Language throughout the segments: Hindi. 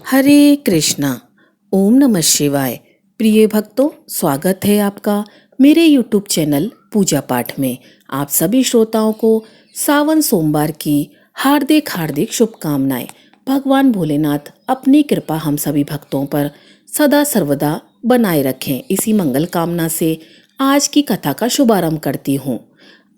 हरे कृष्णा। ओम नमः शिवाय। प्रिय भक्तों, स्वागत है आपका मेरे यूट्यूब चैनल पूजा पाठ में। आप सभी श्रोताओं को सावन सोमवार की हार्दिक हार्दिक शुभकामनाएं। भगवान भोलेनाथ अपनी कृपा हम सभी भक्तों पर सदा सर्वदा बनाए रखें, इसी मंगल कामना से आज की कथा का शुभारंभ करती हूँ।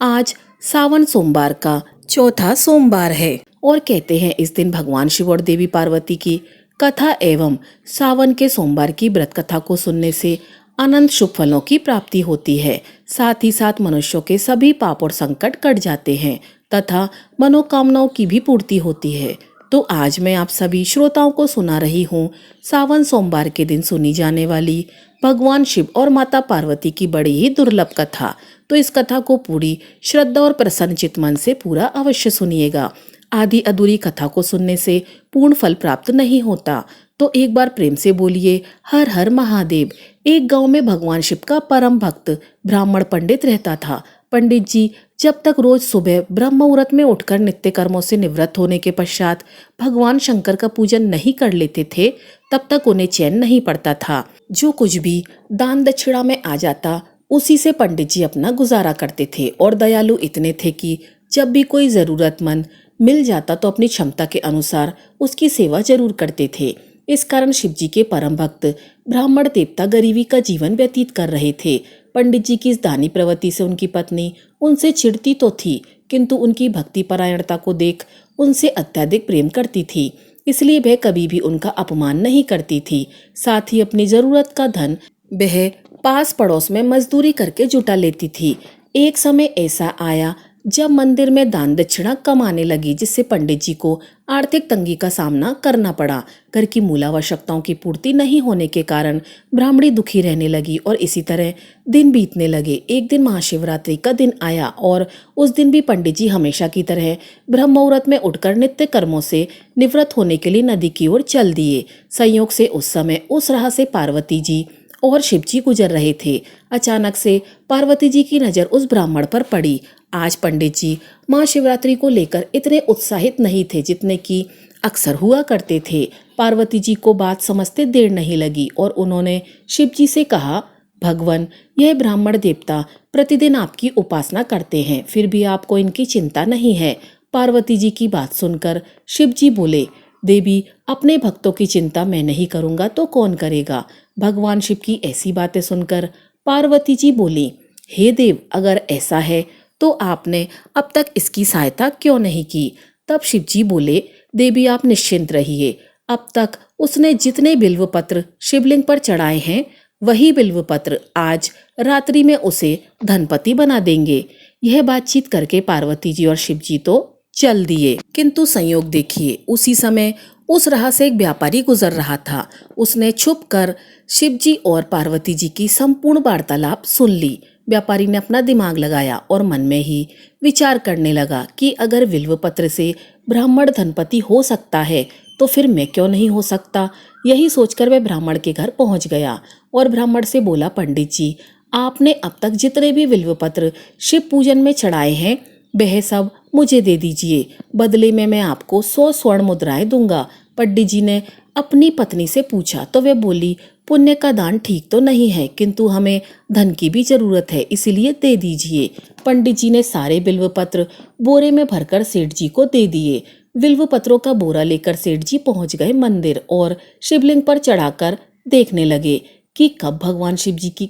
आज सावन सोमवार का चौथा सोमवार है और कहते हैं इस दिन भगवान शिव और देवी पार्वती की कथा एवं सावन के सोमवार की व्रत कथा को सुनने से अनंत शुभ फलों की प्राप्ति होती है। साथ ही साथ मनुष्यों के सभी पाप और संकट कट जाते हैं तथा मनोकामनाओं की भी पूर्ति होती है। तो आज मैं आप सभी श्रोताओं को सुना रही हूँ सावन सोमवार के दिन सुनी जाने वाली भगवान शिव और माता पार्वती की बड़ी ही दुर्लभ कथा। तो इस कथा को पूरी श्रद्धा और प्रसन्न चित्त मन से पूरा अवश्य सुनिएगा। आधी अधूरी कथा को सुनने से पूर्ण फल प्राप्त नहीं होता। तो एक बार प्रेम से बोलिए हर हर महादेव। एक गांव में भगवान शिव का परम भक्त ब्राह्मण पंडित रहता था। पंडित जी जब तक रोज सुबह ब्रह्म मुहूर्त में उठकर नित्य कर्मों से निवृत्त होने के पश्चात भगवान शंकर का पूजन नहीं कर लेते थे, तब तक उन्हें चैन नहीं पड़ता था। जो कुछ भी दान दक्षिणा में आ जाता उसी से पंडित जी अपना गुजारा करते थे और दयालु इतने थे कि जब भी कोई जरूरतमंद मिल जाता तो अपनी क्षमता के अनुसार उसकी सेवा जरूर करते थे। इस कारण शिव जी के परम भक्त ब्राह्मण देवता गरीबी का जीवन व्यतीत कर रहे थे। पंडित जी की इस दानी प्रवृत्ति से उनकी पत्नी उनसे चिढ़ती तो थी, किंतु उनकी भक्ति परायणता को देख उनसे अत्यधिक प्रेम करती थी, इसलिए वह कभी भी उनका अपमान नहीं करती थी। साथ ही अपनी जरूरत का धन वह पास पड़ोस में मजदूरी करके जुटा लेती थी। एक समय ऐसा आया जब मंदिर में दान दक्षिणा कम आने लगी, जिससे पंडित जी को आर्थिक तंगी का सामना करना पड़ा। घर की मूल आवश्यकताओं की पूर्ति नहीं होने के कारण ब्राह्मणी दुखी रहने लगी और इसी तरह दिन बीतने लगे। एक दिन महाशिवरात्रि का दिन आया और उस दिन भी पंडित जी हमेशा की तरह ब्रह्म मुहूर्त में उठकर नित्य कर्मों से निवृत्त होने के लिए नदी की ओर चल दिए। संयोग से उस समय उस राह से पार्वती जी और शिव जी गुजर रहे थे। अचानक से पार्वती जी की नजर उस ब्राह्मण पर पड़ी। आज पंडित जी महाशिवरात्रि को लेकर इतने उत्साहित नहीं थे जितने कि अक्सर हुआ करते थे। पार्वती जी को बात समझते देर नहीं लगी और उन्होंने शिव जी से कहा, भगवान, यह ब्राह्मण देवता प्रतिदिन आपकी उपासना करते हैं, फिर भी आपको इनकी चिंता नहीं है। पार्वती जी की बात सुनकर शिव जी बोले, देवी, अपने भक्तों की चिंता मैं नहीं करूंगा तो कौन करेगा। भगवान शिव की ऐसी बातें सुनकर पार्वती जी बोली, हे देव, अगर ऐसा है तो आपने अब तक इसकी सहायता क्यों नहीं की। तब शिव जी बोले, देवी, आप निश्चिंत रहिए, अब तक उसने जितने बिल्व पत्र शिवलिंग पर चढ़ाए हैं वही बिल्व पत्र आज रात्रि में उसे धनपति बना देंगे। यह बातचीत करके पार्वती जी और शिव जी तो चल दिए, किंतु संयोग देखिए, उसी समय उस राह से एक व्यापारी गुजर रहा था। उसने छुप कर शिव जी और पार्वती जी की संपूर्ण वार्तालाप सुन ली। व्यापारी ने अपना दिमाग लगाया और मन में ही विचार करने लगा कि अगर बिल्व पत्र से ब्राह्मण धनपति हो सकता है तो फिर मैं क्यों नहीं हो सकता। यही सोचकर वह ब्राह्मण के घर पहुंच गया और ब्राह्मण से बोला, पंडित जी, आपने अब तक जितने भी बिल्व पत्र शिव पूजन में चढ़ाए हैं वह सब मुझे दे दीजिए, बदले में मैं आपको 100 स्वर्ण मुद्राएं दूंगा। पंडित जी ने अपनी पत्नी से पूछा तो वे बोली, पुण्य का दान ठीक तो नहीं है, किंतु हमें धन की भी जरूरत है, इसीलिए दे दीजिए। पंडित जी ने सारे बिल्व पत्र बोरे में भरकर सेठ जी को दे दिए। बिल्व पत्रों का बोरा लेकर सेठ जी पहुंच गए मंदिर और शिवलिंग पर चढ़ाकर देखने लगे कि कब भगवान शिव जी की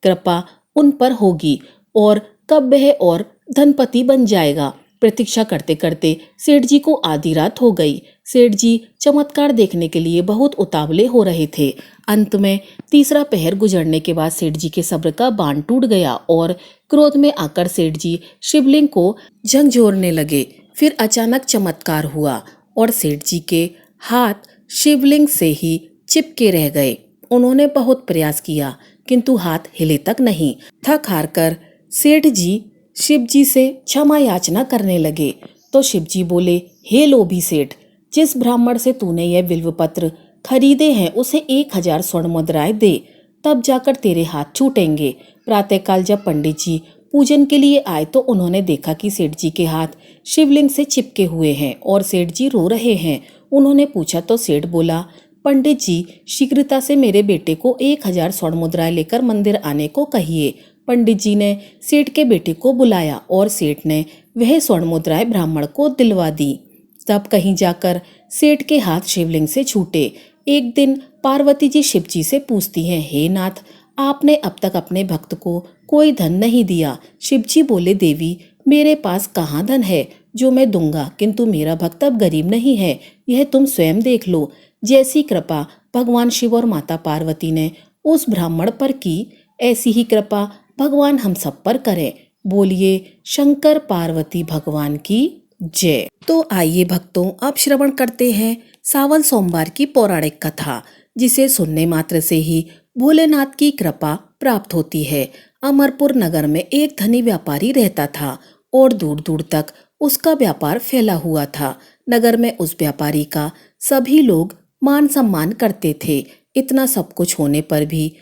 कृपा उन पर होगी और कब वह और धनपति बन जाएगा। प्रतीक्षा करते करते सेठ जी को आधी रात हो गई। सेठ जी चमत्कार देखने के लिए बहुत उतावले हो रहे थे। अंत में तीसरा पहर गुजरने के बाद सेठ जी के सब्र का बांध टूट गया और क्रोध में आकर सेठ जी शिवलिंग को झंझोरने लगे। फिर अचानक चमत्कार हुआ और सेठ जी के हाथ शिवलिंग से ही चिपके रह गए। उन्होंने बहुत प्रयास किया किंतु हाथ हिले तक नहीं। थक हार कर सेठ जी शिव जी से क्षमा याचना करने लगे तो शिव जी बोले, हे लोभी सेठ, जिस ब्राह्मण से तूने यह बिल्व पत्र खरीदे हैं उसे 1000 स्वर्ण मुद्राएं दे, तब जाकर तेरे हाथ छूटेंगे। प्रातःकाल जब पंडित जी पूजन के लिए आए तो उन्होंने देखा कि सेठ जी के हाथ शिवलिंग से चिपके हुए हैं और सेठ जी रो रहे हैं। उन्होंने पूछा तो सेठ बोला, पंडित जी, शीघ्रता से मेरे बेटे को 1000 स्वर्ण मुद्राएं लेकर मंदिर आने को कहिए। पंडित जी ने सेठ के बेटे को बुलाया और सेठ ने वह स्वर्ण मुद्राएं ब्राह्मण को दिलवा दी। तब कहीं जाकर सेठ के हाथ शिवलिंग से छूटे। एक दिन पार्वती जी शिव जी से पूछती हैं, हे नाथ, आपने अब तक अपने भक्त को कोई धन नहीं दिया। शिव जी बोले, देवी, मेरे पास कहाँ धन है जो मैं दूंगा, किंतु मेरा भक्त अब गरीब नहीं है, यह तुम स्वयं देख लो। जैसी कृपा भगवान शिव और माता पार्वती ने उस ब्राह्मण पर की, ऐसी ही कृपा भगवान हम सब पर करें। बोलिए शंकर पार्वती भगवान की जय। तो आइए भक्तों, अब श्रवण करते हैं सावन सोमवार की पौराणिक कथा, जिसे सुनने मात्र से ही भोलेनाथ की कृपा प्राप्त होती है। अमरपुर नगर में एक धनी व्यापारी रहता था और दूर दूर तक उसका व्यापार फैला हुआ था। नगर में उस व्यापारी का सभी लोग मान सम्मान करते थे। इतना सब कुछ होने पर भी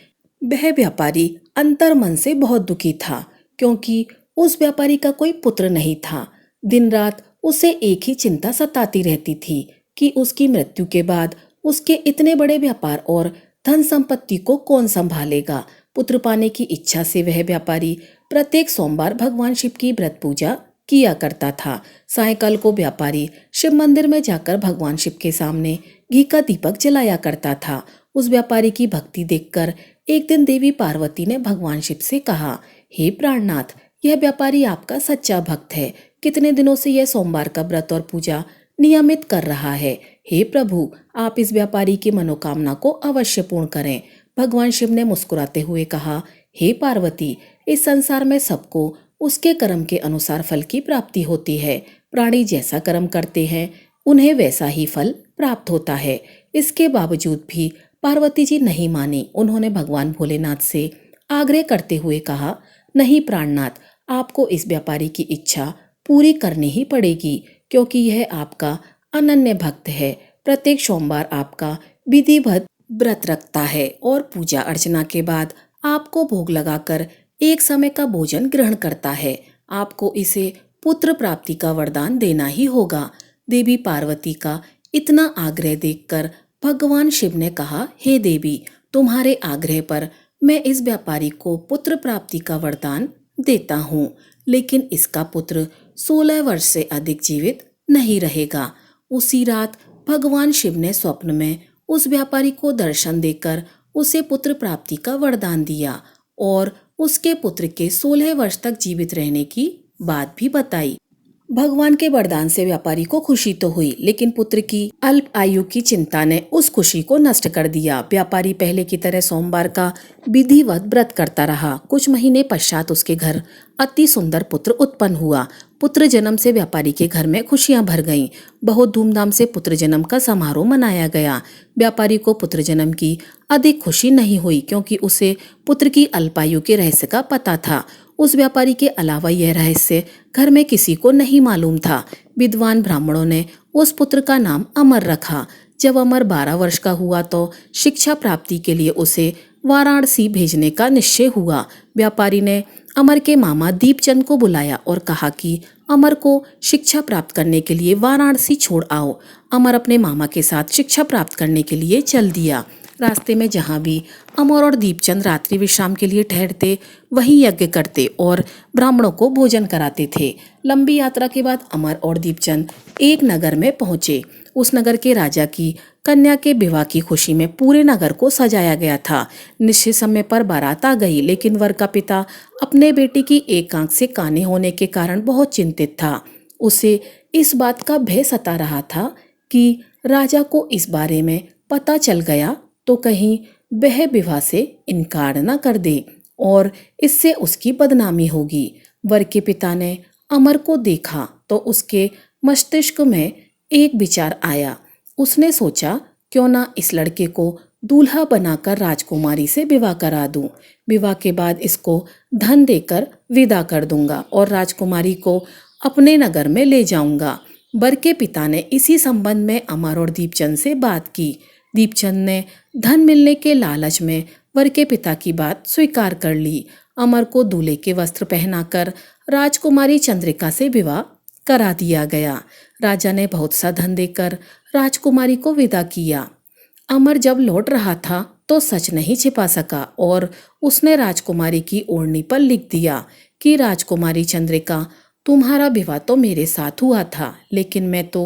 वह व्यापारी अंतर मन से बहुत दुखी था, क्योंकि उस व्यापारी का कोई पुत्र नहीं था। दिन रात उसे एक ही चिंता सताती रहती थी कि उसकी मृत्यु के बाद उसके इतने बड़े व्यापार और धन संपत्ति को कौन संभालेगा। पुत्र पाने की इच्छा से वह व्यापारी प्रत्येक सोमवार भगवान शिव की व्रत पूजा किया करता था। सायंकाल को व्यापारी शिव मंदिर में जाकर भगवान शिव के सामने घी का दीपक जलाया करता था। उस व्यापारी की भक्ति देखकर एक दिन देवी पार्वती ने भगवान शिव से कहा, हे प्राणनाथ, यह व्यापारी आपका सच्चा भक्त है। कितने दिनों से यह सोमवार का व्रत और पूजा नियमित कर रहा है। हे प्रभु, आप इस व्यापारी की मनोकामना को अवश्य पूर्ण करें। भगवान शिव ने मुस्कुराते हुए कहा, हे पार्वती, इस संसार में सबको उसके कर्म के अनुसार फल की प्राप्ति होती है। प्राणी जैसा कर्म करते हैं उन्हें वैसा ही फल प्राप्त होता है। इसके बावजूद भी पार्वती जी नहीं मानी। उन्होंने भगवान भोलेनाथ से आग्रह करते हुए कहा, नहीं प्राणनाथ, आपको इस व्यापारी की इच्छा पूरी करनी ही पड़ेगी, क्योंकि यह आपका अनन्य भक्त है। प्रत्येक सोमवार आपका विधिवत व्रत रखता है और पूजा अर्चना के बाद आपको भोग लगाकर एक समय का भोजन ग्रहण करता है। आपको इसे पुत्र प्राप्ति का वरदान देना ही होगा। देवी पार्वती का इतना आग्रह देखकर भगवान शिव ने कहा, हे देवी, तुम्हारे आग्रह पर मैं इस व्यापारी को पुत्र प्राप्ति का वरदान देता हूँ, लेकिन इसका पुत्र 16 वर्ष से अधिक जीवित नहीं रहेगा। उसी रात भगवान शिव ने स्वप्न में उस व्यापारी को दर्शन देकर उसे पुत्र प्राप्ति का वरदान दिया और उसके पुत्र के 16 वर्ष तक जीवित रहने की बात भी बताई। भगवान के वरदान से व्यापारी को खुशी तो हुई, लेकिन पुत्र की अल्प आयु की चिंता ने उस खुशी को नष्ट कर दिया। व्यापारी पहले की तरह सोमवार का विधिवत व्रत करता रहा। कुछ महीने पश्चात उसके घर अति सुंदर पुत्र उत्पन्न हुआ। पुत्र जन्म से व्यापारी के घर में खुशियां भर गईं। बहुत धूमधाम से पुत्र जन्म का समारोह मनाया गया। व्यापारी को पुत्र जन्म की अधिक खुशी नहीं हुई, क्योंकि उसे पुत्र की अल्पायु के रहस्य का पता था। उस व्यापारी के अलावा यह रहस्य घर में किसी को नहीं मालूम था। विद्वान ब्राह्मणों ने उस पुत्र का नाम अमर रखा। जब अमर 12 वर्ष का हुआ तो शिक्षा प्राप्ति के लिए उसे वाराणसी भेजने का निश्चय हुआ। व्यापारी ने अमर के मामा दीपचंद को बुलाया और कहा कि अमर को शिक्षा प्राप्त करने के लिए वाराणसी छोड़ आओ। अमर अपने मामा के साथ शिक्षा प्राप्त करने के लिए चल दिया। रास्ते में जहाँ भी अमर और दीपचंद रात्रि विश्राम के लिए ठहरते, वहीं यज्ञ करते और ब्राह्मणों को भोजन कराते थे। लंबी यात्रा के बाद अमर और दीपचंद एक नगर में पहुंचे। उस नगर के राजा की कन्या के विवाह की खुशी में पूरे नगर को सजाया गया था। निश्चित समय पर बारात आ गई, लेकिन वर का पिता अपने बेटी की एक आंख से काने होने के कारण बहुत चिंतित था। उसे इस बात का भय सता रहा था कि राजा को इस बारे में पता चल गया तो कहीं वह विवाह से इनकार न कर दे और इससे उसकी बदनामी होगी। वर के पिता ने अमर को देखा तो उसके मस्तिष्क में एक विचार आया। उसने सोचा, क्यों ना इस लड़के को दूल्हा बनाकर राजकुमारी से विवाह करा दूं। विवाह के बाद इसको धन देकर विदा कर दूंगा और राजकुमारी को अपने नगर में ले जाऊंगा। वर के पिता ने इसी संबंध में अमर और दीपचंद से बात की। दीपचंद ने धन मिलने के लालच में वर के पिता की बात स्वीकार कर ली। अमर को दूल्हे के वस्त्र पहनाकर राजकुमारी चंद्रिका से विवाह करा दिया गया। राजा ने बहुत सा धन देकर राजकुमारी को विदा किया। अमर जब लौट रहा था तो सच नहीं छिपा सका और उसने राजकुमारी की ओढ़नी पर लिख दिया कि राजकुमारी चंद्रिका, तुम्हारा विवाह तो मेरे साथ हुआ था, लेकिन मैं तो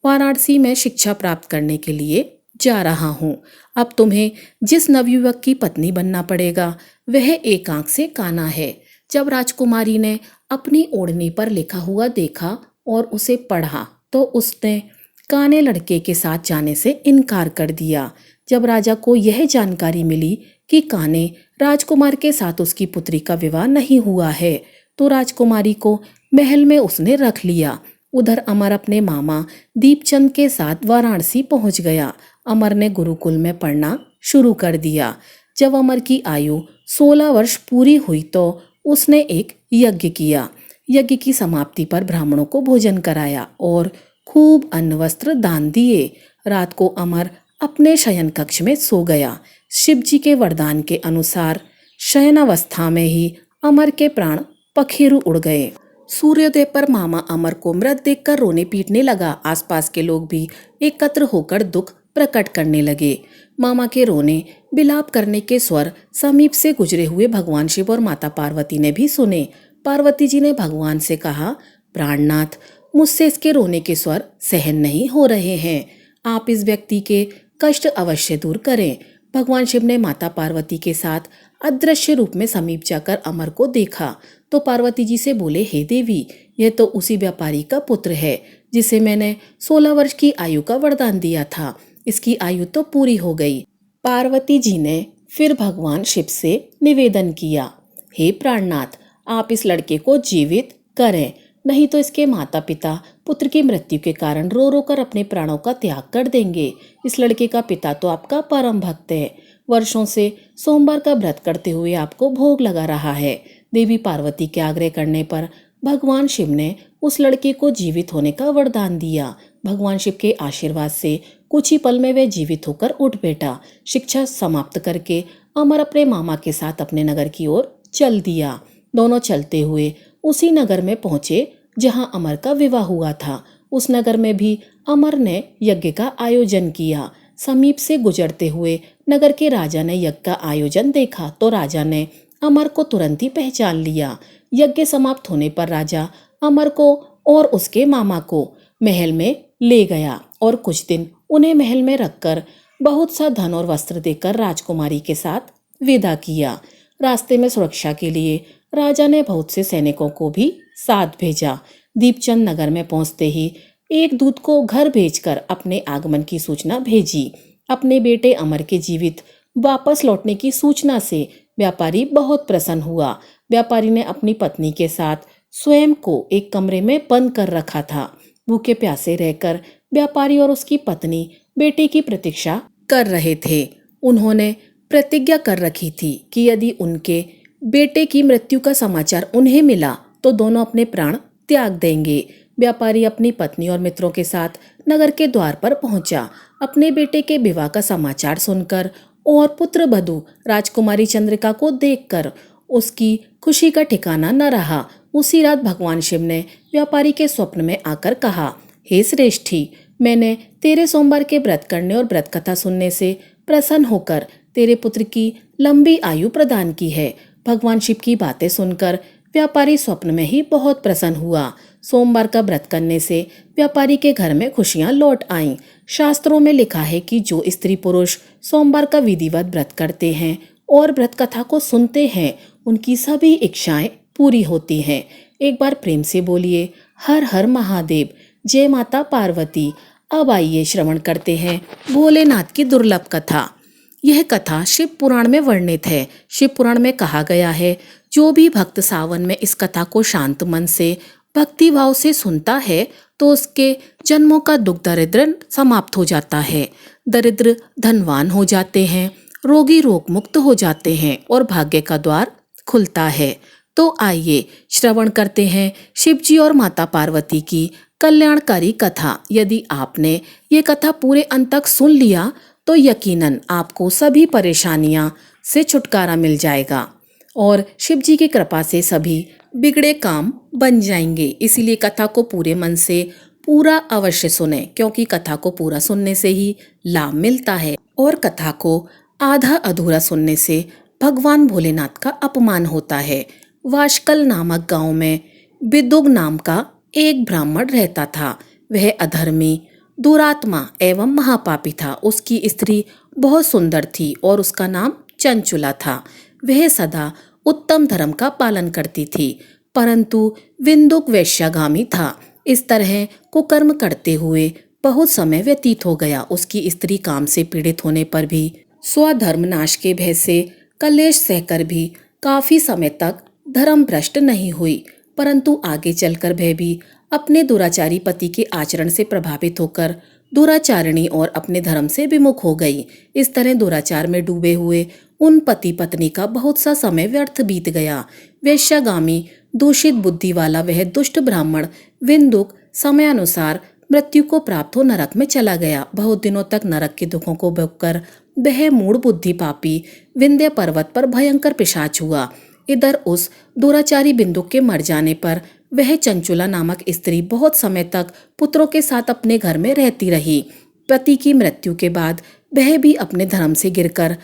वाराणसी में शिक्षा प्राप्त करने के लिए जा रहा हूँ। अब तुम्हें जिस नवयुवक की पत्नी बनना पड़ेगा वह एक आंख से काना है। जब राजकुमारी ने अपनी ओढ़नी पर लिखा हुआ देखा और उसे पढ़ा तो उसने काने लड़के के साथ जाने से इनकार कर दिया। जब राजा को यह जानकारी मिली कि काने राजकुमार के साथ उसकी पुत्री का विवाह नहीं हुआ है तो राजकुमारी को महल में उसने रख लिया। उधर अमर अपने मामा दीपचंद के साथ वाराणसी पहुंच गया। अमर ने गुरुकुल में पढ़ना शुरू कर दिया। जब अमर की आयु 16 वर्ष पूरी हुई तो उसने एक यज्ञ किया। यज्ञ की समाप्ति पर ब्राह्मणों को भोजन कराया और खूब अन्न वस्त्र दान दिए। रात को अमर अपने शयन कक्ष में सो गया। शिवजी के वरदान के अनुसार शयनावस्था में ही अमर के प्राण पखेरु उड़ गए। सूर्योदय पर मामा अमर को मृत देखकर रोने पीटने लगा। आसपास के लोग भी एकत्र होकर दुख प्रकट करने लगे। मामा के रोने बिलाप करने के स्वर समीप से गुजरे हुए भगवान शिव और माता पार्वती ने भी सुने। पार्वती जी ने भगवान से कहा, प्राणनाथ, मुझसे इसके रोने के स्वर सहन नहीं हो रहे हैं। आप इस व्यक्ति के कष्ट अवश्य दूर करें। भगवान शिव ने माता पार्वती के साथ अदृश्य रूप में समीप जाकर अमर को देखा तो पार्वती जी से बोले, हे देवी, यह तो उसी व्यापारी का पुत्र है जिसे मैंने 16 वर्ष की आयु का वरदान दिया था। इसकी आयु तो पूरी हो गई। पार्वती जी ने फिर भगवान शिव से निवेदन किया, हे प्राणनाथ, आप इस लड़के को जीवित करें, नहीं तो इसके माता पिता पुत्र की मृत्यु के कारण रो रो कर अपने प्राणों का त्याग कर देंगे। इस लड़के का पिता तो आपका परम भक्त है, वर्षों से सोमवार का व्रत करते हुए आपको भोग लगा रहा है। देवी पार्वती के आग्रह करने पर भगवान शिव ने उस लड़के को जीवित होने का वरदान दिया। भगवान शिव के आशीर्वाद से कुछ ही पल में वह जीवित होकर उठ बैठा। शिक्षा समाप्त करके अमर अपने मामा के साथ अपने नगर की ओर चल दिया। दोनों चलते हुए उसी नगर में पहुंचे जहां अमर का विवाह हुआ था। उस नगर में भी अमर ने यज्ञ का आयोजन किया। समीप से गुजरते हुए नगर के राजा ने यज्ञ का आयोजन देखा तो राजा ने अमर को तुरंत ही पहचान लिया। यज्ञ समाप्त होने पर राजा अमर को और उसके मामा को महल में ले गया और कुछ दिन उन्हें महल में रखकर बहुत सा धन और वस्त्र देकर राजकुमारी के साथ विदा किया। रास्ते में सुरक्षा के लिए राजा ने बहुत से सैनिकों को भी साथ भेजा। दीपचंद नगर में पहुंचते ही एक दूत को घर भेजकर अपने आगमन की सूचना भेजी। अपने बेटे अमर के जीवित वापस लौटने की सूचना से व्यापारी बहुत प्रसन्न हुआ। व्यापारी ने अपनी पत्नी के साथ स्वयं को एक कमरे में बंद कर रखा था। भूखे प्यासे रहकर व्यापारी और उसकी पत्नी बेटे की प्रतीक्षा कर रहे थे। उन्होंने प्रतिज्ञा कर रखी थी कि यदि उनके बेटे की मृत्यु का समाचार उन्हें मिला तो दोनों अपने प्राण त्याग देंगे। व्यापारी अपनी पत्नी और मित्रों के साथ नगर के द्वार पर पहुंचा। अपने बेटे के विवाह का समाचार सुनकर और पुत्र वधू राजकुमारी चंद्रिका को देखकर उसकी खुशी का ठिकाना न रहा। उसी रात भगवान शिव ने व्यापारी के स्वप्न में आकर कहा, हे श्रेष्ठी, मैंने तेरे सोमवार के व्रत करने और व्रत कथा सुनने से प्रसन्न होकर तेरे पुत्र की लंबी आयु प्रदान की है। भगवान शिव की बातें सुनकर व्यापारी स्वप्न में ही बहुत प्रसन्न हुआ। सोमवार का व्रत करने से व्यापारी के घर में खुशियां लौट आईं। शास्त्रों में लिखा है कि जो स्त्री पुरुष सोमवार का विधिवत व्रत करते हैं और व्रत कथा को सुनते हैं उनकी सभी इच्छाएं पूरी होती हैं। एक बार प्रेम से बोलिए, हर हर महादेव, जय माता पार्वती। अब आइए श्रवण करते हैं भोलेनाथ की दुर्लभ कथा। यह कथा शिव पुराण में वर्णित है। शिव पुराण में कहा गया है, जो भी भक्त सावन में इस कथा को शांत मन से भक्ति भाव से सुनता है तो उसके जन्मों का दुख दरिद्र समाप्त हो जाता है। दरिद्र धनवान हो जाते हैं, रोगी रोग मुक्त हो जाते हैं और भाग्य का द्वार खुलता है। तो आइए श्रवण करते हैं शिवजी और माता पार्वती की कल्याणकारी कथा। यदि आपने ये कथा पूरे अंत तक सुन लिया तो यकीनन आपको सभी परेशानियां से छुटकारा मिल जाएगा और शिवजी की कृपा से सभी बिगड़े काम बन जाएंगे। इसीलिए कथा को पूरे मन से पूरा अवश्य सुने, क्योंकि कथा को पूरा सुनने से ही लाभ मिलता है और कथा को आधा अधूरा सुनने से भगवान भोलेनाथ का अपमान होता है। वाशकल नामक गांव में बिदुग नाम का एक ब्राह्मण रहता था। वह अधर्मी, दुरात्मा एवं महापापी था। उसकी स्त्री बहुत सुंदर थी और उसका नाम चंचुला था। वह सदा उत्तम धर्म का पालन करती थी, परंतु विंदुक वैश्यागामी था। इस तरह कुकर्म करते हुए बहुत समय व्यतीत हो गया। उसकी स्त्री काम से पीड़ित होने पर भी, स्वधर्म नाश के भय से कलेश सहकर भी काफी समय तक धर्म भ्रष्ट नहीं हुई, परंतु आगे चलकर वह भी अपने दुराचारी पति के आचरण से प्रभावित होकर दुराचारिणी और अपने धर्म से विमुख हो गई। इस तरह दुराचार में डूबे हुए उन पति पत्नी का बहुत सा समय व्यर्थ बीत गया। वैश्यागामी दूषित बुद्धि वाला वह दुष्ट ब्राह्मण विंदुक समयानुसार मृत्यु को प्राप्त हो नरक में चला गया। बहुत दिनों तक नरक के दुखों को भोगकर वह मूढ़ बुद्धि पापी विंध्य पर्वत पर भयंकर पिशाच हुआ। इधर उस दुराचारी बिंदुक के मर जाने पर वह चंचुला नामक स्त्री बहुत समय तक पुत्रों के साथ अपने घर में रहती रही। पति की मृत्यु के बाद वह भी अपने धर्म से गिरकर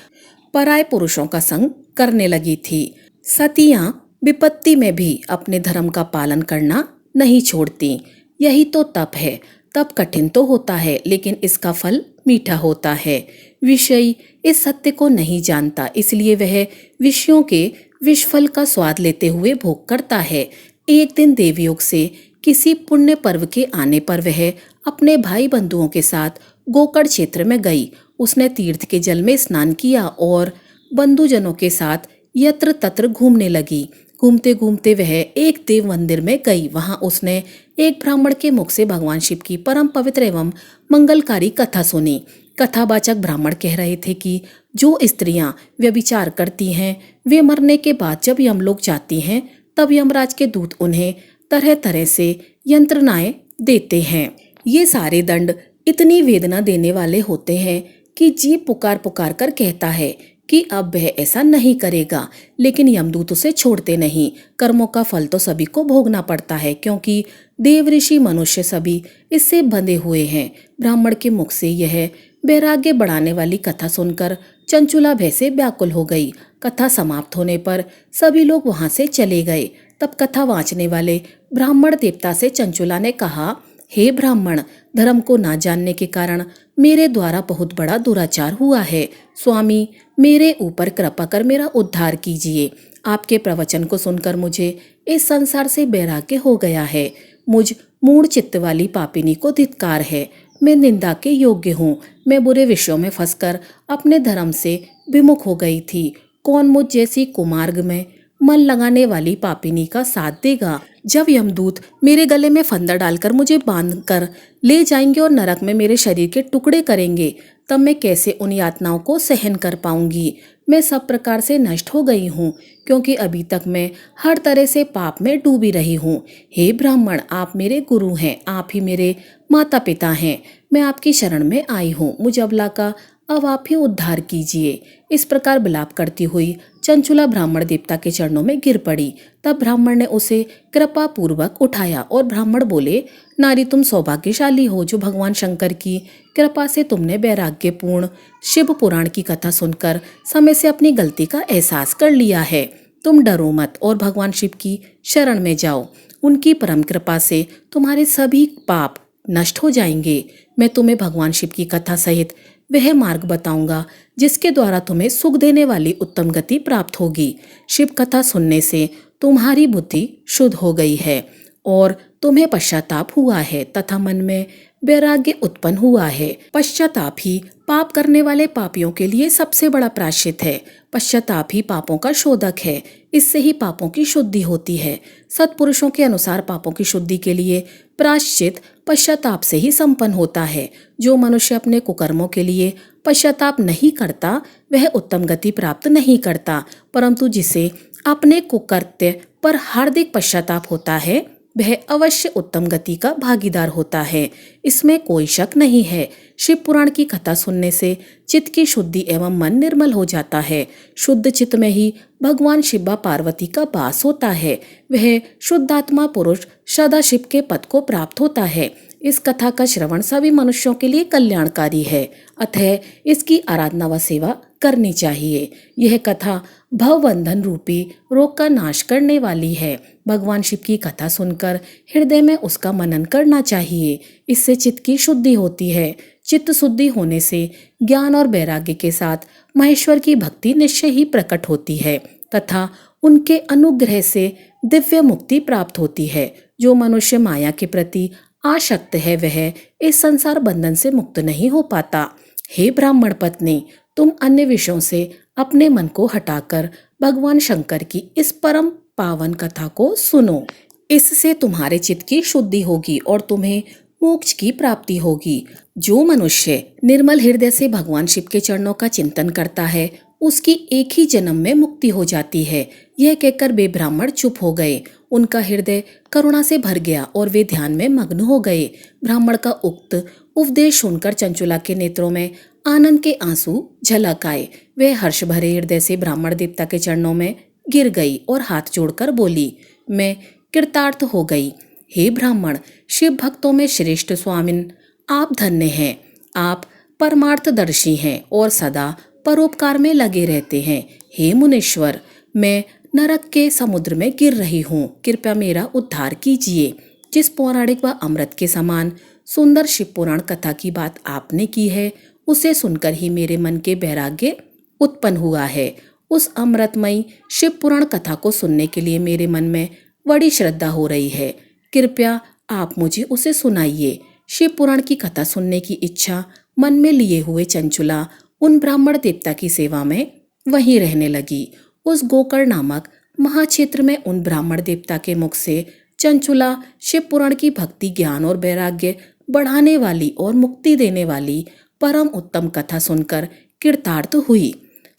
पराये पुरुषों का संग करने लगी थी। सतियां विपत्ति में भी अपने धर्म का पालन करना नहीं छोड़ती। यही तो तप है। तप कठिन तो होता है, लेकिन इसका फल मीठा होता है। विषयी इस सत्य को नहीं जानता, इसलिए वह विषयों के विषफल का स्वाद लेते हुए भोग करता है। एक दिन देवयोग से किसी पुण्य पर्व के आने पर वह अपने भाई बंधुओं के साथ गोकर्ण क्षेत्र में गई। उसने तीर्थ के जल में स्नान किया और बंधुजनों के साथ यत्र तत्र घूमने लगी। घूमते घूमते वह एक देव मंदिर में गई। वहां उसने एक ब्राह्मण के मुख से भगवान शिव की परम पवित्र एवं मंगलकारी कथा सुनी। कथावाचक ब्राह्मण कह रहे थे कि जो स्त्रियां व्यभिचार करती हैं, वे मरने के बाद जब यमलोक जाती हैं, तब यमराज के दूत उन्हें तरह तरह से यंत्रणाएं देते हैं। ये सारे दंड इतनी वेदना देने वाले होते हैं कि जीव पुकार पुकार कर कहता है कि अब वह ऐसा नहीं करेगा, लेकिन यमदूत उसे छोड़ते नहीं। कर्मों का फल तो सभी को भोगना पड़ता है, क्योंकि देव ऋषि मनुष्य सभी इससे बंधे हुए हैं। ब्राह्मण के मुख से यह वैराग्य बढ़ाने वाली कथा सुनकर चंचुला भय से व्याकुल हो गई। कथा समाप्त होने पर सभी लोग वहां से चले गए। तब कथा वाँचने वाले ब्राह्मण देवता से चंचुला ने कहा, हे ब्राह्मण, धर्म को ना जानने के कारण मेरे द्वारा बहुत बड़ा दुराचार हुआ है। स्वामी, मेरे ऊपर कृपा कर मेरा उद्धार कीजिए। आपके प्रवचन को सुनकर मुझे इस संसार से वैराग्य हो गया है। मुझ मूढ़ चित्त वाली पापिनी को धिक्कार है। मैं निंदा के योग्य हूँ। मैं बुरे विषयों में फंसकर अपने धर्म से विमुख हो गई थी। कौन मुझ जैसी कुमार्ग में मन लगाने वाली पापिनी का साथ देगा? जब यमदूत मेरे गले में फंदा डालकर मुझे बांधकर ले जाएंगे और नरक में मेरे शरीर के टुकड़े करेंगे, तब मैं कैसे उन यातनाओं को सहन कर पाऊंगी? मैं सब प्रकार से नष्ट हो गई हूँ, क्योंकि अभी तक मैं हर तरह से पाप में डूबी रही हूँ। हे ब्राह्मण, आप मेरे गुरु हैं, आप ही मेरे माता पिता हैं। मैं आपकी शरण में आई हूँ। मुझ अबला का अब आप ही उद्धार कीजिए। इस प्रकार विलाप करती हुई चंचुला ब्राह्मण देवता के चरणों में गिर पड़ी। तब ब्राह्मण ने उसे कृपा पूर्वक उठाया और ब्राह्मण बोले, नारी, तुम सौभाग्यशाली हो जो भगवान शंकर की कृपा से तुमने वैराग्यपूर्ण शिव पुराण की कथा सुनकर समय से अपनी गलती का एहसास कर लिया है। तुम डरो मत और भगवान शिव की शरण में जाओ। उनकी परम कृपा से तुम्हारे सभी पाप नष्ट हो जाएंगे। मैं तुम्हें भगवान शिव की कथा सहित वह मार्ग बताऊंगा जिसके द्वारा तुम्हें सुख देने वाली उत्तम गति प्राप्त होगी। शिव कथा सुनने से तुम्हारी बुद्धि शुद्ध हो गई है और तुम्हें पश्चाताप हुआ है तथा मन में वैराग्य उत्पन्न हुआ है। पश्चाताप ही पाप करने वाले पापियों के लिए सबसे बड़ा प्रायश्चित है। पश्चाताप ही पापों का शोधक है। इससे ही पापों की शुद्धि होती है। सत्पुरुषों के अनुसार पापों की शुद्धि के लिए प्रायश्चित पश्चाताप से ही संपन्न होता है। जो मनुष्य अपने कुकर्मों के लिए पश्चाताप नहीं करता वह उत्तम गति प्राप्त नहीं करता, परंतु जिसे अपने कुकृत्य पर हार्दिक पश्चाताप होता है वह अवश्य उत्तम गति का भागीदार होता है। इसमें कोई शक नहीं है। शिव पुराण की कथा सुनने से चित्त की शुद्धि एवं मन निर्मल हो जाता है। शुद्ध चित्त में ही भगवान शिवा पार्वती का वास होता है। वह शुद्धात्मा पुरुष सदाशिव के पद को प्राप्त होता है। इस कथा का श्रवण सभी मनुष्यों के लिए कल्याणकारी है, अतः इसकी आराधना व सेवा करनी चाहिए। यह कथा भवबंधन रूपी रोग का नाश करने वाली है। भगवान शिव की कथा सुनकर हृदय में उसका मनन करना चाहिए। इससे चित्त की शुद्धि होती है। चित्त शुद्धि होने से ज्ञान और वैराग्य के साथ महेश्वर की भक्ति निश्चय ही प्रकट होती है तथा उनके अनुग्रह से दिव्य मुक्ति प्राप्त होती है। जो मनुष्य माया के प्रति आसक्त है वह इस संसार बंधन से मुक्त नहीं हो पाता। हे ब्राह्मण पत्नी, तुम अन्य विषयों से अपने मन को हटाकर भगवान शंकर की इस परम पावन कथा को सुनो। इससे तुम्हारे चित्त की शुद्धि होगी और तुम्हें मोक्ष की प्राप्ति होगी। जो मनुष्य निर्मल हृदय से भगवान शिव के चरणों का चिंतन करता है उसकी एक ही जन्म में मुक्ति हो जाती है। यह कहकर वे ब्राह्मण चुप हो गए। उनका हृदय करुणा से भर गया और वे ध्यान में मग्न हो गए। ब्राह्मण का उक्त उपदेश सुनकर चंचुला के नेत्रों में आनंद के आंसू झलक आए। वह हर्ष भरे हृदय से ब्राह्मण देवता के चरणों में गिर गई और हाथ जोड़कर बोली, मैं कृतार्थ हो गई। हे ब्राह्मण, शिव भक्तों में श्रेष्ठ स्वामिन, आप धन्य हैं। आप परमार्थदर्शी हैं और सदा परोपकार में लगे रहते हैं। हे मुनीश्वर, मैं नरक के समुद्र में गिर रही हूँ, कृपया मेरा उद्धार कीजिए। जिस पौराणिक व अमृत के समान सुंदर शिव पुराण कथा की बात आपने की है उसे सुनकर ही मेरे मन के वैराग्य उत्पन्न हुआ है। उस अमृतमयी शिव पुराण कथा को सुनने के लिए मेरे मन में बड़ी श्रद्धा हो रही है। कृपया आप मुझे उसे सुनाइए। शिव पुराण की कथा सुनने की इच्छा मन में लिए हुए चंचुला उन ब्राह्मण देवता की सेवा में वहीं रहने लगी। उस गोकर्ण नामक महाक्षेत्र में उन ब्राह्मण देवता के मुख से चंचुला शिव पुराण की भक्ति, ज्ञान और वैराग्य बढ़ाने वाली और मुक्ति देने वाली परम उत्तम कथा सुनकर कृतार्थ हुई।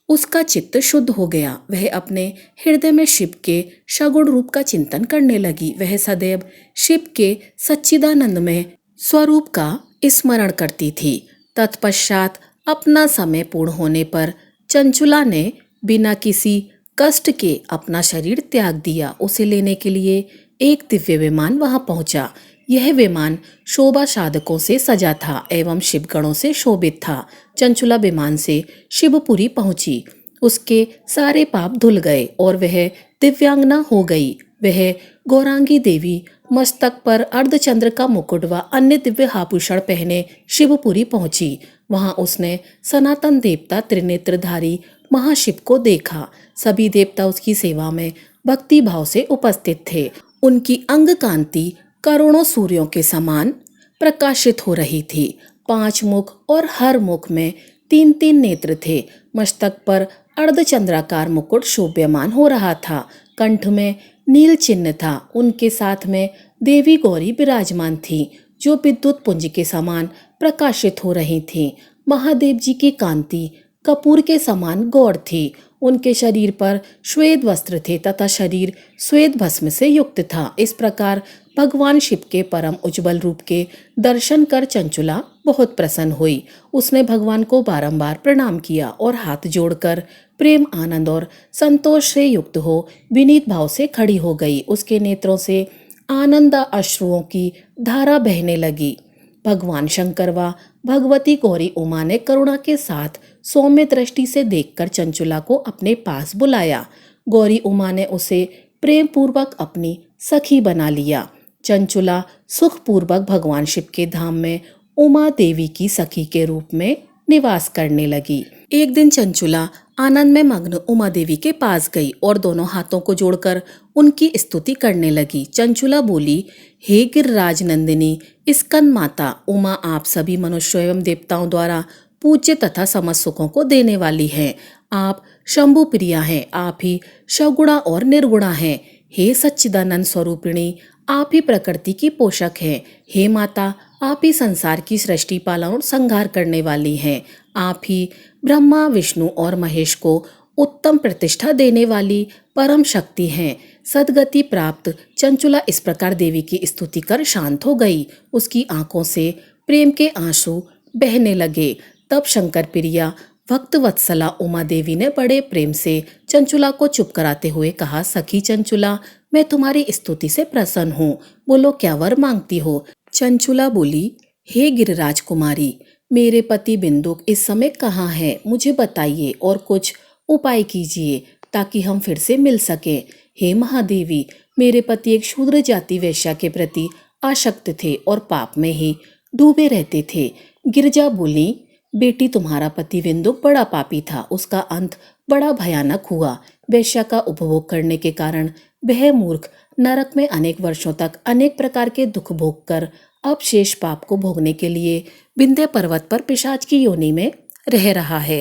उसका चित्त शुद्ध हो गया। वह अपने हृदय में शिव के सगुण रूप का चिंतन करने लगी। वह सदैव शिव के सच्चिदानंदमय स्वरूप का स्मरण करती थी। तत्पश्चात अपना समय पूर्ण होने पर चंचुला ने बिना किसी कष्ट के अपना शरीर त्याग दिया। उसे लेने के लिए एक दिव्य विमान वहां पहुंचा। यह विमान शोभा साधकों से सजा था एवं शिवगणों से शोभित था। चंचुला विमान से शिवपुरी पहुंची। उसके सारे पाप धुल गए और वह दिव्यांगना हो गई। वह गौरांगी देवी मस्तक पर अर्धचंद्र का मुकुट व अन्य दिव्य आभूषण पहने शिवपुरी पहुंची। वहां उसने सनातन देवता त्रिनेत्रधारी महाशिव को देखा। सभी देवता उसकी सेवा में भक्ति भाव से उपस्थित थे। उनकी अंग कांति करोड़ों सूर्यों के समान प्रकाशित हो रही थी। 5 मुख और हर मुख में 3-3 नेत्र थे। मस्तक पर अर्धचंद्राकार मुकुट शोभ्यमान हो रहा था। कंठ में नील चिन्ह था। उनके साथ में देवी गौरी विराजमान थी जो विद्युत पुंज के समान प्रकाशित हो रही थी। महादेव जी की कांति कपूर के समान गौर थी। उनके शरीर पर श्वेत वस्त्र थे तथा शरीर श्वेत भस्म से युक्त था। इस प्रकार भगवान शिव के परम उज्जवल रूप के दर्शन कर चंचुला बहुत प्रसन्न हुई। उसने भगवान को बारंबार प्रणाम किया और हाथ जोड़कर प्रेम, आनंद और संतोष से युक्त हो विनीत भाव से खड़ी हो गई। उसके नेत्रों से आनंद अश्रुओं की धारा बहने लगी। भगवान शंकर व भगवती गौरी उमा ने करुणा के साथ सौम्य दृष्टि से देखकर चंचुला को अपने पास बुलाया। गौरी उमा ने उसे प्रेम पूर्वक अपनी सखी बना लिया। चंचुला सुखपूर्वक भगवान शिव के धाम में उमा देवी की सखी के रूप में निवास करने लगी। एक दिन चंचुला आनंद में मग्न उमा देवी के पास गई और दोनों हाथों को जोड़कर उनकी स्तुति करने लगी। चंचुला बोली, हे गिरिराज नंदिनी स्कंद माता उमा, आप सभी मनुष्यों एवं देवताओं द्वारा पूज्य तथा समस्त सुखों को देने वाली हैं। आप शंभु प्रिया हैं। आप ही सगुणा और निर्गुणा हैं। हे सच्चिदानंद स्वरूपिणी, आप ही प्रकृति की पोषक हैं। हे माता, आप ही संसार की सृष्टि, पालन और संहार करने वाली हैं। आप ही ब्रह्मा, विष्णु और महेश को उत्तम प्रतिष्ठा देने वाली परम शक्ति हैं। सदगति प्राप्त चंचुला इस प्रकार देवी की स्तुति कर शांत हो गई। उसकी आंखों से प्रेम के आंसू बहने लगे। तब शंकर प्रिया भक्त वत्सला उमा देवी ने बड़े प्रेम से चंचुला को चुप कराते हुए कहा, सखी चंचुला, मैं तुम्हारी स्तुति से प्रसन्न हूँ। बोलो, क्या वर मांगती हो? चंचुला बोली, हे गिरिराज कुमारी, मेरे पति बिंदुक इस समय कहाँ है, मुझे बताइए और कुछ उपाय कीजिए ताकि हम फिर से मिल सकें। हे महादेवी, मेरे पति एक शूद्र जाति वैश्या के प्रति आसक्त थे और पाप में ही डूबे रहते थे। गिरजा बोली, बेटी तुम्हारा पति बिंदुक बड़ा पापी था, उसका अंत बड़ा भयानक हुआ। वैश्या का उपभोग करने के कारण वह मूर्ख नरक में अनेक वर्षों तक अनेक प्रकार के दुख भोग कर अब शेष पाप को भोगने के लिए विंध्य पर्वत पर पिशाच की योनि में रह रहा है।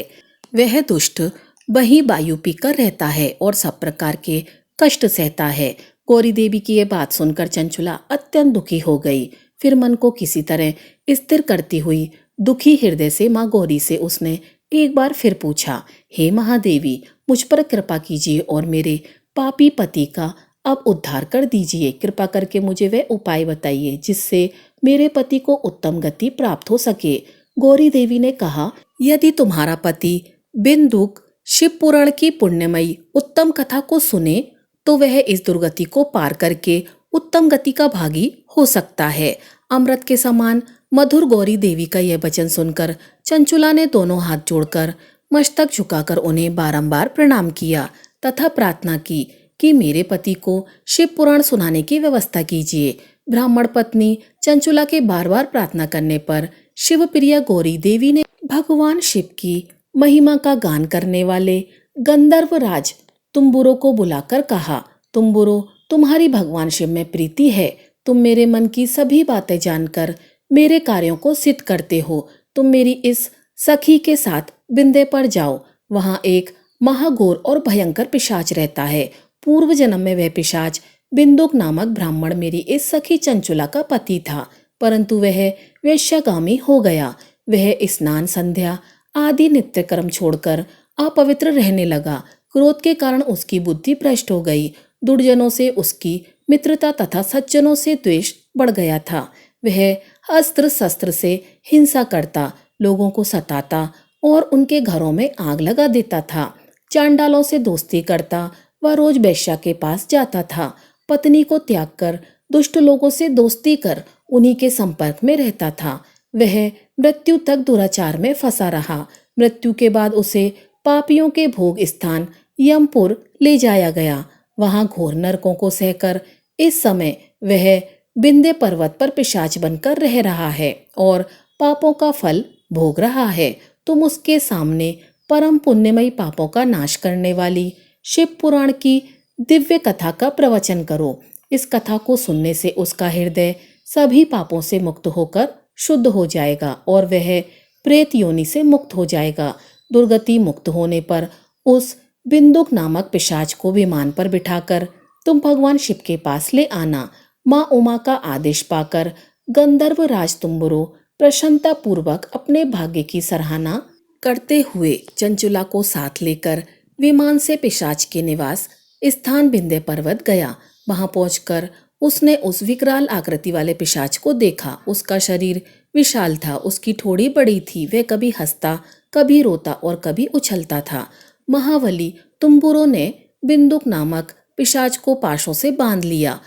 वह दुष्ट वहीं वायु पीकर रहता है और सब प्रकार के कष्ट सहता है। गौरी देवी की यह बात सुनकर चंचुला अत्यंत दुखी हो गई। फिर मन को किसी तरह स्थिर करती हुई दुखी हृदय से माँ गौरी से उसने एक बार फिर पूछा, हे महादेवी, मुझ पर कृपा कीजिए और मेरे पापी पति का अब उद्धार कर दीजिए। कृपा करके मुझे वह उपाय बताइए जिससे मेरे पति को उत्तम गति प्राप्त हो सके। गौरी देवी ने कहा, यदि तुम्हारा पति बिंदुक शिव पुराण की पुण्यमयी उत्तम कथा को सुने तो वह इस दुर्गति को पार करके उत्तम गति का भागी हो सकता है। अमृत के समान मधुर गौरी देवी का यह वचन सुनकर चंचुला ने दोनों हाथ जोड़कर मस्तक झुकाकर उन्हें बारंबार प्रणाम किया तथा प्रार्थना की कि मेरे पति को शिव पुराण सुनाने की व्यवस्था कीजिए। ब्राह्मण पत्नी चंचुला के बार बार प्रार्थना करने पर शिवप्रिया गौरी देवी ने भगवान शिव की महिमा का गान करने वाले गंधर्व राज तुम्बुरो को बुलाकर कहा, तुम्बुरो, तुम्हारी भगवान शिव में प्रीति है। तुम मेरे मन की सभी बातें जानकर मेरे कार्यों को सिद्ध करते हो। तुम मेरी इस सखी के साथ विंध्य पर जाओ। वहां एक महाघोर और भयंकर पिशाच रहता है। पूर्व जन्म में वह पिशाच बिंदुक नामक ब्राह्मण मेरी इस सखी चंचुला का पति था, परंतु वह वेश्यागामी हो गया। वह स्नान संध्या आदि नित्य कर्म छोड़कर अपवित्र रहने लगा। क्रोध के कारण उसकी बुद्धि भ्रष्ट हो गई। दुर्जनों से उसकी मित्रता तथा सज्जनों से द्वेष बढ़ गया था। वह अस्त्र शस्त्र से हिंसा करता, लोगों को सताता और उनके घरों में आग लगा देता था। चांडालों से दोस्ती करता, वह रोज वेश्या के पास जाता था। पत्नी को त्याग कर दुष्ट लोगों से दोस्ती कर उन्हीं के संपर्क में रहता था। वह मृत्यु तक दुराचार में फंसा रहा। मृत्यु के बाद उसे पापियों के भोग स्थान यमपुर ले जाया गया। वहां घोर नरकों को सहकर इस समय वह विंध्य पर्वत पर पिशाच बनकर रह रहा है और पापों का फल भोग रहा है। तुम उसके सामने परम पुण्यमयी पापों का नाश करने वाली शिव पुराण की दिव्य कथा का प्रवचन करो। इस कथा को सुनने से उसका हृदय सभी पापों से मुक्त होकर शुद्ध हो जाएगा और वह प्रेत योनि से मुक्त हो जाएगा। दुर्गति मुक्त होने पर उस बिंदुक नामक पिशाच को विमान पर बिठाकर तुम भगवान शिव के पास ले आना। माँ उमा का आदेश पाकर गंधर्व राज तुम्बुरो प्रसन्नता पूर्वक अपने भाग्य की सराहना करते हुए चंचुला को साथ लेकर विमान से पिशाच के निवास स्थान विंध्य पर्वत गया। वहां पहुंचकर उसने उस विकराल आकृति वाले पिशाच को देखा। उसका शरीर विशाल था, उसकी ठोड़ी बड़ी थी। वह कभी हंसता, कभी रोता और कभी उछलता था। महाबली तुम्बुरो ने बिंदुक नामक पिशाच को पाशों से बांध लिया।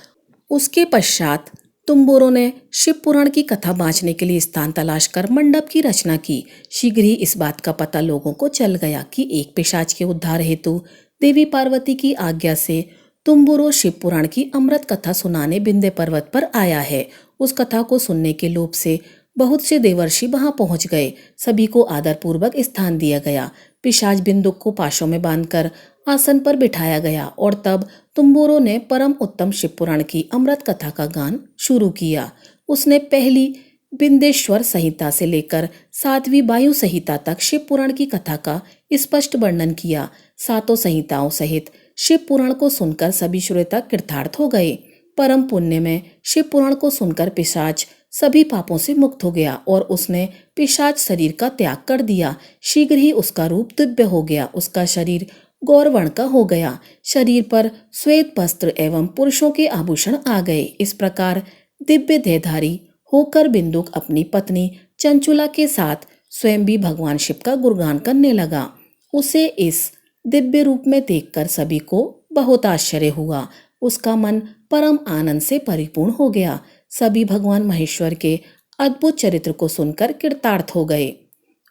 उसके पश्चात तुम्बुरो ने शिव पुराण की कथा बांचने के लिए स्थान तलाश कर मंडप की रचना की। शीघ्र ही इस बात का पता लोगों को चल गया कि एक पिशाच के उद्धार हेतु देवी पार्वती की आज्ञा से तुम्बुरो शिव पुराण की अमृत कथा सुनाने विंध्य पर्वत पर आया है। उस कथा को सुनने के लोभ से बहुत से देवर्षि वहां पहुंच गए। सभी को आदर पूर्वक स्थान दिया गया। पिशाच बिंदुक को पाशों में बांधकर आसन पर बिठाया गया और तब तुम्बुरो ने परम उत्तम शिव पुराण की अमृत कथा का गान शुरू किया। उसने पहली बिंदेश्वर संहिता से लेकर 7वीं वायु संहिता तक शिव पुराण की कथा का स्पष्ट वर्णन किया। सातों संहिताओं सहित शिव पुराण को सुनकर सभी श्रोता कृतार्थ हो गए। परम पुण्य में शिव पुराण को सुनकर पिशाच सभी पापों से मुक्त हो गया और उसने पिशाच शरीर का त्याग कर दिया। शीघ्र ही उसका रूप दिव्य हो गया। उसका शरीर गौरवर्ण का हो गया। शरीर पर श्वेत वस्त्र एवं पुरुषों के आभूषण आ गए। इस प्रकार दिव्य देहधारी होकर बिंदुक अपनी पत्नी चंचुला के साथ स्वयं भी भगवान शिव का गुणगान करने लगा। उसे इस दिव्य रूप में देखकर सभी को बहुत आश्चर्य हुआ। उसका मन परम आनंद से परिपूर्ण हो गया। सभी भगवान महेश्वर के अद्भुत चरित्र को सुनकर कृतार्थ हो गए।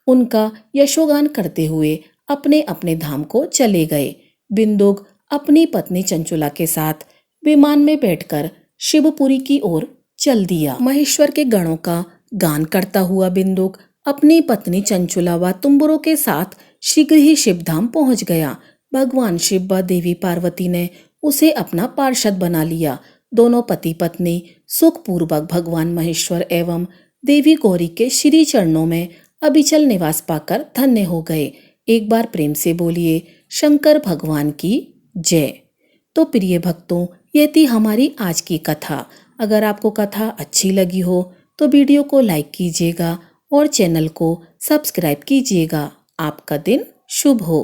उनका यशोगान करते हुए अपने अपने धाम को चले गए। बिंदुक अपनी पत्नी चंचुला के साथ विमान में बैठकर शिवपुरी की ओर चल दिया। महेश्वर के गणों का गान करता हुआ बिंदुक अपनी पत्नी चंचुला व तुम्बुरों के साथ शीघ्र ही शिवधाम पहुंच गया। भगवान शिव व देवी पार्वती ने उसे अपना पार्षद बना लिया। दोनों पति पत्नी सुखपूर्वक भगवान महेश्वर एवं देवी गौरी के श्री चरणों में अविचल निवास पाकर धन्य हो गए। एक बार प्रेम से बोलिए शंकर भगवान की जय। तो प्रिय भक्तों, ये थी हमारी आज की कथा। अगर आपको कथा अच्छी लगी हो तो वीडियो को लाइक कीजिएगा और चैनल को सब्सक्राइब कीजिएगा। आपका दिन शुभ हो।